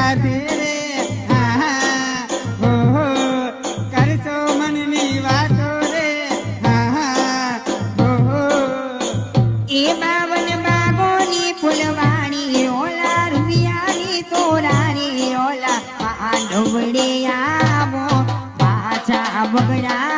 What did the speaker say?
સાથે રે કરશો મનની વાતો રે એ બાવન બાગોની ફૂલવાણી ઓલા રૂપિયાની તોરાણી ઓલા પાંડવડે આવો પાછા બગડા